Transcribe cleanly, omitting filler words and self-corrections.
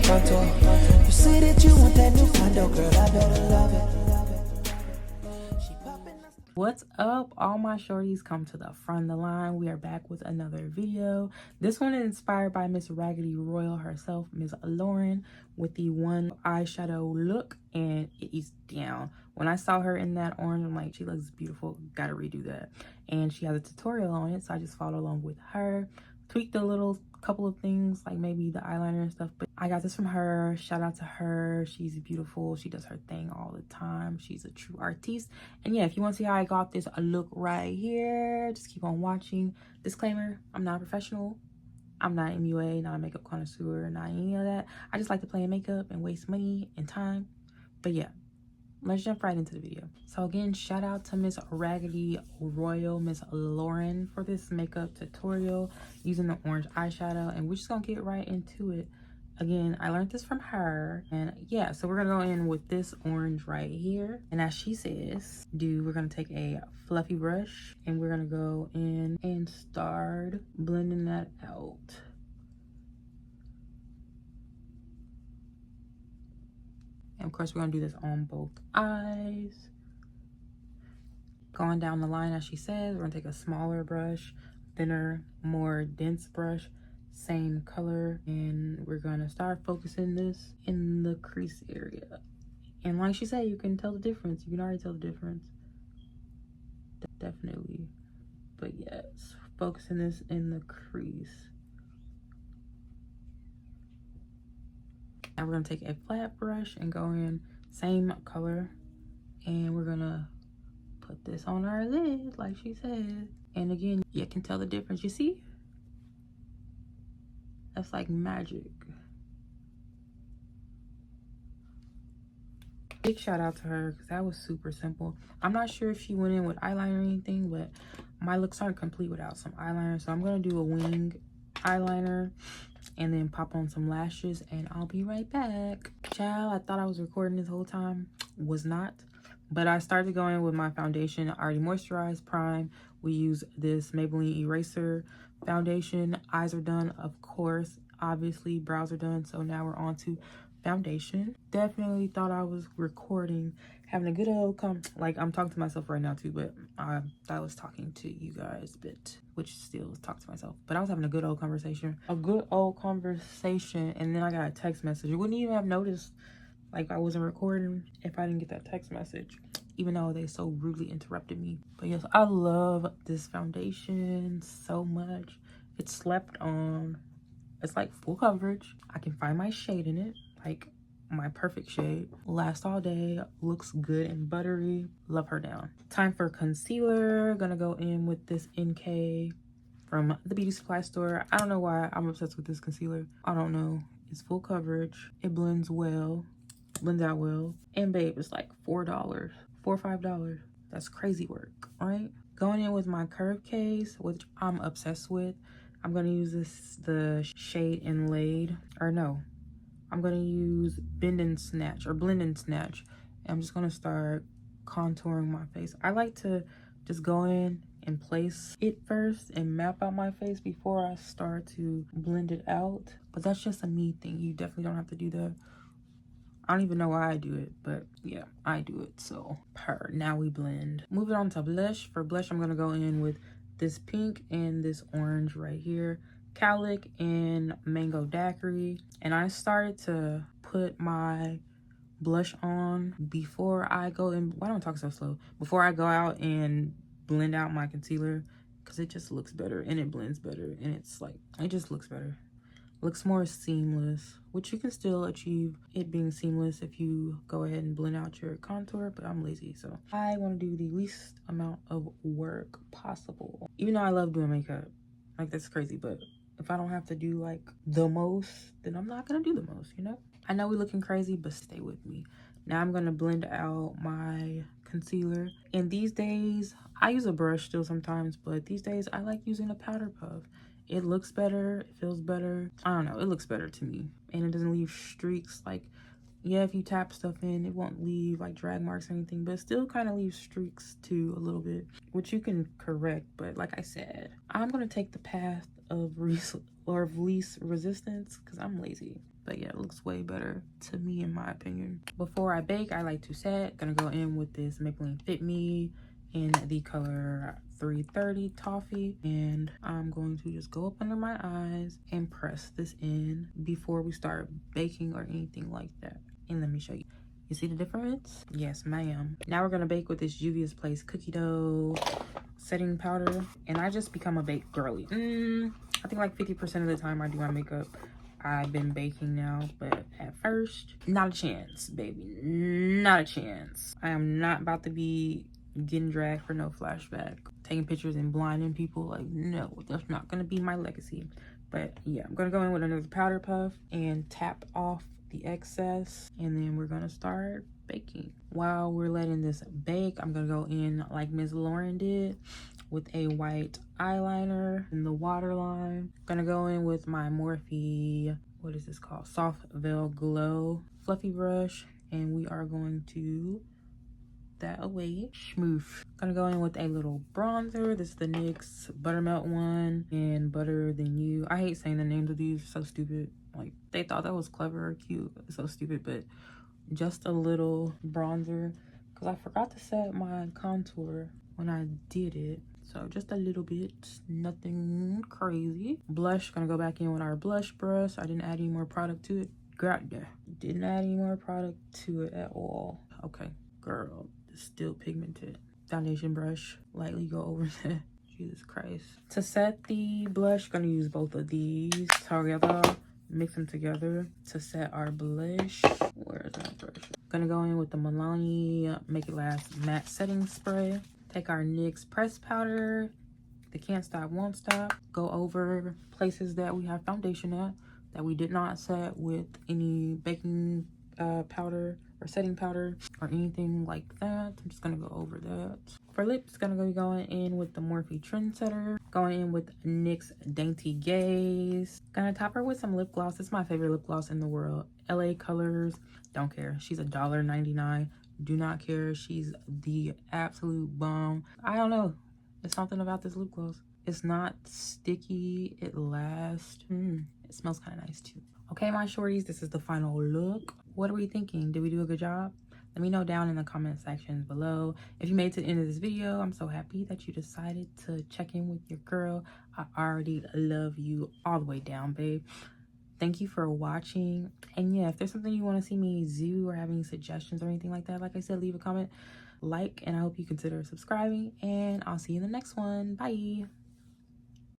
contour. You say that you want that new condo, girl, I better love it. What's up, all my shorties? Come to the front of the line. We are back with another video. This one is inspired by Miss Raggedy Royal herself, Miss Lauren, with the one eyeshadow look, and it is down. When I saw her in that orange, I'm like, she looks beautiful, gotta redo that. And she has a tutorial on it, so I just followed along with her, tweaked a little couple of things, like maybe the eyeliner and stuff, but I got this from her. Shout out to her. She's beautiful. She does her thing all the time. She's a true artiste. And yeah, if you want to see how I got this look right here, just keep on watching. Disclaimer, I'm not a professional. I'm not MUA, not a makeup connoisseur, not any of that. I just like to play in makeup and waste money and time. But yeah, let's jump right into the video. So again, shout out to Miss Raggedy Royal, Miss Lauren, for this makeup tutorial using the orange eyeshadow, and we're just gonna get right into it. Again, I learned this from her, and yeah, so we're gonna go in with this orange right here, and as she says, we're gonna take a fluffy brush and we're gonna go in and start blending that out. And of course, we're gonna do this on both eyes. Going down the line, as she says, we're gonna take a smaller brush, thinner, more dense brush, same color, and we're gonna start focusing this in the crease area. And like she said, you can tell the difference. You can already tell the difference. Definitely. But yes, focusing this in the crease. Now we're gonna take a flat brush and go in same color, and we're gonna put this on our lid like she said. And again, you can tell the difference. You see? That's like magic. Big shout out to her, because that was super simple. I'm not sure if she went in with eyeliner or anything, but my looks aren't complete without some eyeliner. So I'm gonna do a wing eyeliner and then pop on some lashes, and I'll be right back. Child, I thought I was recording this whole time. Was not. But I started going with my foundation. I already moisturized, prime. We use this Maybelline Eraser foundation. Eyes are done, of course. Obviously, brows are done. So now we're on to foundation. Definitely thought I was recording, having a good old like I'm talking to myself right now too, but I was talking to you guys a bit, which still is talk to myself. But I was having a good old conversation. And then I got a text message. You wouldn't even have noticed like I wasn't recording if I didn't get that text message, even though they so rudely interrupted me. But yes, I love this foundation so much. It's slept on. It's like full coverage. I can find my shade in it, like my perfect shade. Lasts all day, looks good and buttery. Love her down. Time for concealer. Gonna go in with this NK from the beauty supply store. I don't know why I'm obsessed with this concealer. I don't know. It's full coverage. It blends well. Blends out well. And babe, it's like $4 $4 or $5. That's crazy work, right? Going in with my curve case, which I'm obsessed with. I'm gonna use the shade Inlaid, or no, I'm gonna use Bend and Snatch or Blend and Snatch. And I'm just gonna start contouring my face. I like to just go in and place it first and map out my face before I start to blend it out. But that's just a me thing. You definitely don't have to do that. I don't even know why I do it, but yeah, I do it. So now we blend. Moving on to blush. For blush, I'm gonna go in with this pink and this orange right here, Cowlick and Mango Daiquiri. And I started to put my blush on before I go in. Why don't I talk so slow? Before I go out and blend out my concealer, because it just looks better and it blends better, and it's like, it just looks better. Looks more seamless, which you can still achieve it being seamless if you go ahead and blend out your contour, but I'm lazy, so I want to do the least amount of work possible. Even though I love doing makeup, like that's crazy, but if I don't have to do like the most, then I'm not gonna do the most, you know? I know we're looking crazy, but stay with me. Now I'm gonna blend out my concealer. And these days, I use a brush still sometimes, but these days I like using a powder puff. It looks better, it feels better. I don't know, it looks better to me. And it doesn't leave streaks. Like, yeah, if you tap stuff in, it won't leave like drag marks or anything, but it still kind of leaves streaks too a little bit, which you can correct. But like I said, I'm gonna take the path of least resistance because I'm lazy. But yeah, it looks way better to me in my opinion. Before I bake, I like to set. Gonna go in with this Maybelline Fit Me in the color 330 Toffee, and I'm going to just go up under my eyes and press this in before we start baking or anything like that. And let me show you. You see the difference? Yes, ma'am. Now we're gonna bake with this Juvia's Place cookie dough setting powder, and I just become a bake girly. I think like 50% of the time I do my makeup, I've been baking now, but at first, not a chance, baby, not a chance. I am not about to be getting dragged for no flashback, taking pictures and blinding people. Like, no, that's not gonna be my legacy. But yeah, I'm gonna go in with another powder puff and tap off the excess, and then we're gonna start baking. While we're letting this bake, I'm gonna go in like Miss Lauren did with a white eyeliner in the waterline. Gonna go in with my Morphe, what is this called, Soft Veil Glow fluffy brush, and we are going to that away. Smooth. Gonna go in with a little bronzer. This is the NYX Buttermelt one and Butter Than You. I hate saying the names of these, so stupid. Like, they thought that was clever or cute. It's so stupid, but just a little bronzer because I forgot to set my contour when I did it. So just a little bit, nothing crazy. Blush, gonna go back in with our blush brush. I didn't add any more product to it. Girl, didn't add any more product to it at all. Okay, girl, it's still pigmented. Foundation brush, lightly go over that. Jesus Christ. To set the blush, gonna use both of these together. Mix them together to set our blush. Where is that brush? Gonna go in with the Milani Make It Last Matte Setting Spray. Take our NYX pressed powder, the Can't Stop Won't Stop. Go over places that we have foundation at that we did not set with any baking powder or setting powder or anything like that. I'm just gonna go over that. For lips, gonna be going in with the Morphe Trendsetter. Going in with NYX Dainty Gaze. Gonna top her with some lip gloss. It's my favorite lip gloss in the world. LA Colors. Don't care. She's $1.99. Do not care. She's the absolute bomb. I don't know. There's something about this lip gloss. It's not sticky. It lasts. It smells kind of nice too. Okay, my shorties, this is the final look. What are we thinking? Did we do a good job? Let me know down in the comment sections below. If you made it to the end of this video, I'm so happy that you decided to check in with your girl. I already love you all the way down, babe. Thank you for watching. And yeah, if there's something you want to see me do or have any suggestions or anything like that, like I said, leave a comment, like, and I hope you consider subscribing. And I'll see you in the next one. Bye.